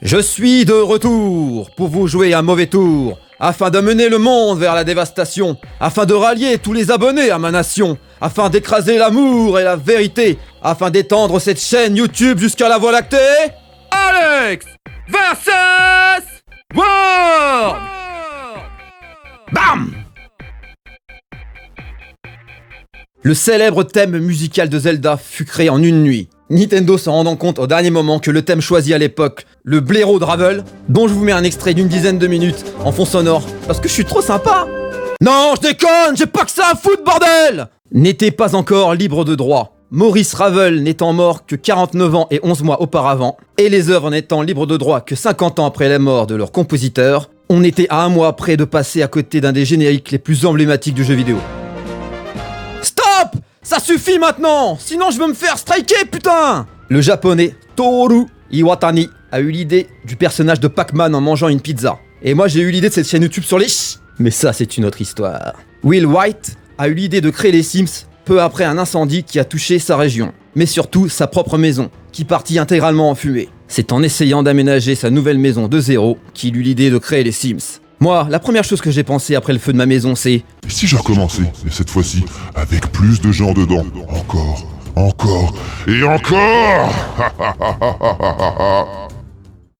Je suis de retour pour vous jouer un mauvais tour, afin de mener le monde vers la dévastation, afin de rallier tous les abonnés à ma nation, afin d'écraser l'amour et la vérité, afin d'étendre cette chaîne YouTube jusqu'à la Voie lactée. Alex versus World. Bam! Le célèbre thème musical de Zelda fut créé en une nuit. Nintendo s'en rendant compte au dernier moment que le thème choisi à l'époque, le blaireau de Ravel, dont je vous mets un extrait d'une dizaine de minutes en fond sonore, parce que je suis trop sympa. Non, je déconne, j'ai pas que ça à foutre, bordel! N'était pas encore libre de droit. Maurice Ravel n'étant mort que 49 ans et 11 mois auparavant, et les œuvres n'étant libres de droit que 50 ans après la mort de leur compositeur, on était à un mois près de passer à côté d'un des génériques les plus emblématiques du jeu vidéo. Stop! Ça suffit maintenant! Sinon je veux me faire striker, putain! Le japonais Toru Iwatani a eu l'idée du personnage de Pac-Man en mangeant une pizza. Et moi j'ai eu l'idée de cette chaîne YouTube sur les mais ça c'est une autre histoire. Will White a eu l'idée de créer les Sims peu après un incendie qui a touché sa région. Mais surtout sa propre maison, qui partit intégralement en fumée. C'est en essayant d'aménager sa nouvelle maison de zéro qu'il eut l'idée de créer les Sims. Moi, la première chose que j'ai pensé après le feu de ma maison, c'est... Et si je recommençais, mais cette fois-ci, avec plus de gens dedans? Encore, et encore.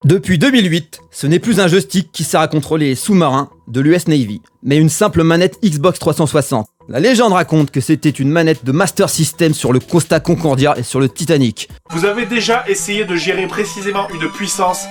Depuis 2008, ce n'est plus un joystick qui sert à contrôler les sous-marins de l'US Navy, mais une simple manette Xbox 360. La légende raconte que c'était une manette de Master System sur le Costa Concordia et sur le Titanic. Vous avez déjà essayé de gérer précisément une puissance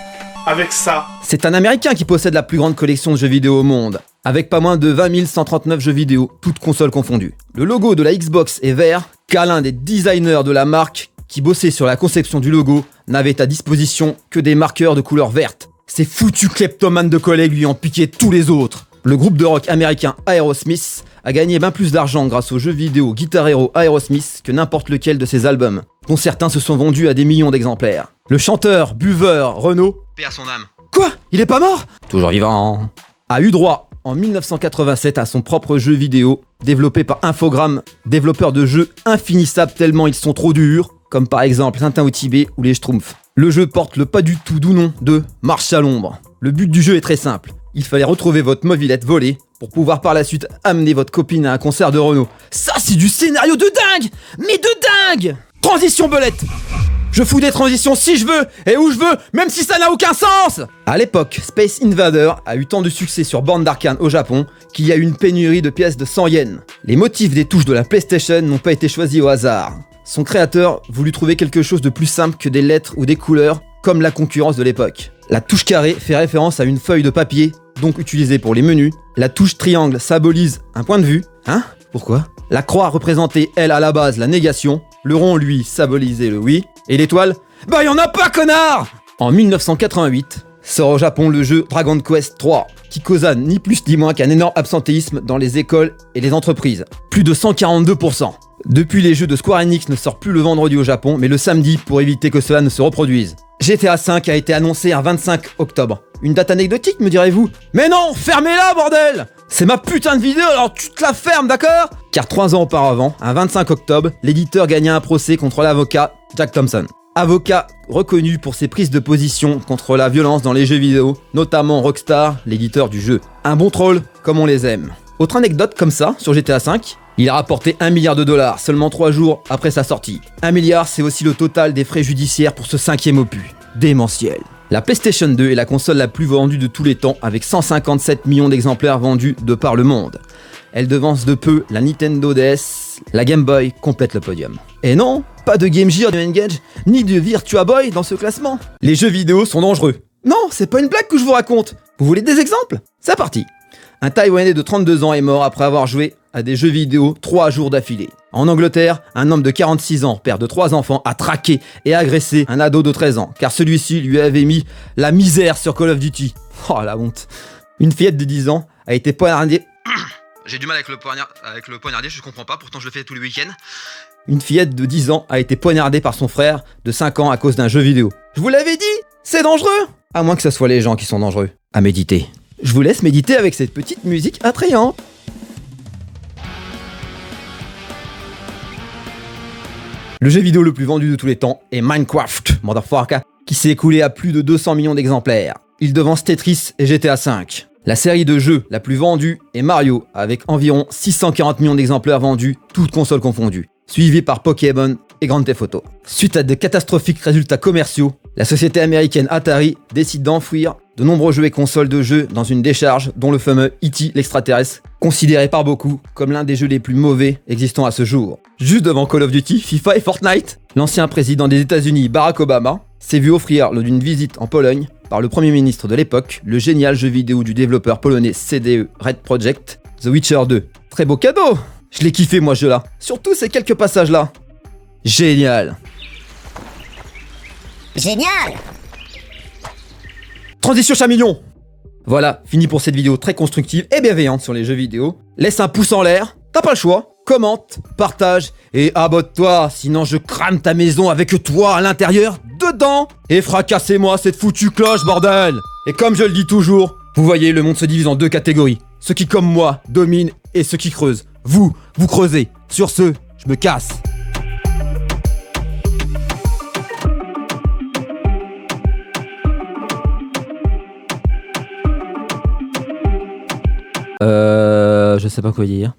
avec ça? C'est un Américain qui possède la plus grande collection de jeux vidéo au monde, avec pas moins de 20 139 jeux vidéo, toutes consoles confondues. Le logo de la Xbox est vert, car l'un des designers de la marque qui bossait sur la conception du logo n'avait à disposition que des marqueurs de couleur verte. Ces foutus kleptomanes de collègues lui ont piqué tous les autres. Le groupe de rock américain Aerosmith a gagné bien plus d'argent grâce au jeu vidéo Guitar Hero Aerosmith que n'importe lequel de ses albums, dont certains se sont vendus à des millions d'exemplaires. Le chanteur, buveur, Renaud, paix à son âme. Quoi? Il est pas mort? Toujours vivant. A eu droit en 1987 à son propre jeu vidéo, développé par Infogrames, développeur de jeux infinissables tellement ils sont trop durs, comme par exemple Tintin au Tibet ou les Schtroumpfs. Le jeu porte le pas du tout doux nom de Marche à l'ombre. Le but du jeu est très simple. Il fallait retrouver votre mobilette volée pour pouvoir par la suite amener votre copine à un concert de Renaud. Ça c'est du scénario de dingue! Mais de dingue! Transition belette! Je fous des transitions si je veux et où je veux, même si ça n'a aucun sens! À l'époque, Space Invader a eu tant de succès sur borne d'arcade au Japon qu'il y a eu une pénurie de pièces de 100 yens. Les motifs des touches de la PlayStation n'ont pas été choisis au hasard. Son créateur voulut trouver quelque chose de plus simple que des lettres ou des couleurs, comme la concurrence de l'époque. La touche carré fait référence à une feuille de papier, donc utilisée pour les menus. La touche triangle symbolise un point de vue. Hein? Pourquoi? La croix représentait, elle, à la base, la négation. Le rond, lui, symbolisait le oui. Et l'étoile? Bah y'en a pas, connard! En 1988, sort au Japon le jeu Dragon Quest 3, qui causa ni plus ni moins qu'un énorme absentéisme dans les écoles et les entreprises. Plus de 142%. Depuis, les jeux de Square Enix ne sortent plus le vendredi au Japon, mais le samedi pour éviter que cela ne se reproduise. GTA V a été annoncé un 25 octobre. Une date anecdotique, me direz-vous? Mais non, fermez-la, bordel! C'est ma putain de vidéo, alors tu te la fermes, d'accord? Car 3 ans auparavant, un 25 octobre, l'éditeur gagna un procès contre l'avocat Jack Thompson. Avocat reconnu pour ses prises de position contre la violence dans les jeux vidéo, notamment Rockstar, l'éditeur du jeu. Un bon troll, comme on les aime. Autre anecdote comme ça, sur GTA V, il a rapporté $1 milliard seulement 3 jours après sa sortie. 1 milliard, c'est aussi le total des frais judiciaires pour ce 5e opus. Démentiel. La PlayStation 2 est la console la plus vendue de tous les temps, avec 157 millions d'exemplaires vendus de par le monde. Elle devance de peu la Nintendo DS, la Game Boy complète le podium. Et non, pas de Game Gear, de N-Gage, ni de Virtua Boy dans ce classement. Les jeux vidéo sont dangereux. Non, c'est pas une blague que je vous raconte. Vous voulez des exemples? C'est parti. Un Taïwanais de 32 ans est mort après avoir joué à des jeux vidéo 3 jours d'affilée. En Angleterre, un homme de 46 ans, père de 3 enfants, a traqué et agressé un ado de 13 ans, car celui-ci lui avait mis la misère sur Call of Duty. Oh la honte. Une fillette de 10 ans a été poignardée... J'ai du mal avec le poignardier, je comprends pas, pourtant je le fais tous les week-ends. Une fillette de 10 ans a été poignardée par son frère de 5 ans à cause d'un jeu vidéo. Je vous l'avais dit, c'est dangereux! À moins que ce soit les gens qui sont dangereux. À méditer. Je vous laisse méditer avec cette petite musique attrayante. Le jeu vidéo le plus vendu de tous les temps est Minecraft, motherfucker, qui s'est écoulé à plus de 200 millions d'exemplaires. Il devance Tetris et GTA V. La série de jeux la plus vendue est Mario, avec environ 640 millions d'exemplaires vendus, toutes consoles confondues, suivi par Pokémon et Grand Theft Auto. Suite à de catastrophiques résultats commerciaux, la société américaine Atari décide d'enfouir de nombreux jeux et consoles de jeux dans une décharge, dont le fameux E.T. l'extraterrestre, considéré par beaucoup comme l'un des jeux les plus mauvais existant à ce jour. Juste devant Call of Duty, FIFA et Fortnite, l'ancien président des États-Unis Barack Obama s'est vu offrir lors d'une visite en Pologne par le premier ministre de l'époque le génial jeu vidéo du développeur polonais CDE Red Project, The Witcher 2. Très beau cadeau! Je l'ai kiffé moi ce jeu-là, surtout ces quelques passages-là. Génial! Génial! Transition chamignon! Voilà, fini pour cette vidéo très constructive et bienveillante sur les jeux vidéo. Laisse un pouce en l'air, t'as pas le choix, commente, partage et abonne-toi, sinon je crame ta maison avec toi à l'intérieur, dedans, et fracassez-moi cette foutue cloche, bordel! Et comme je le dis toujours, vous voyez, le monde se divise en deux catégories. Ceux qui, comme moi, dominent et ceux qui creusent. Vous creusez. Sur ce, je me casse. Je sais pas quoi dire.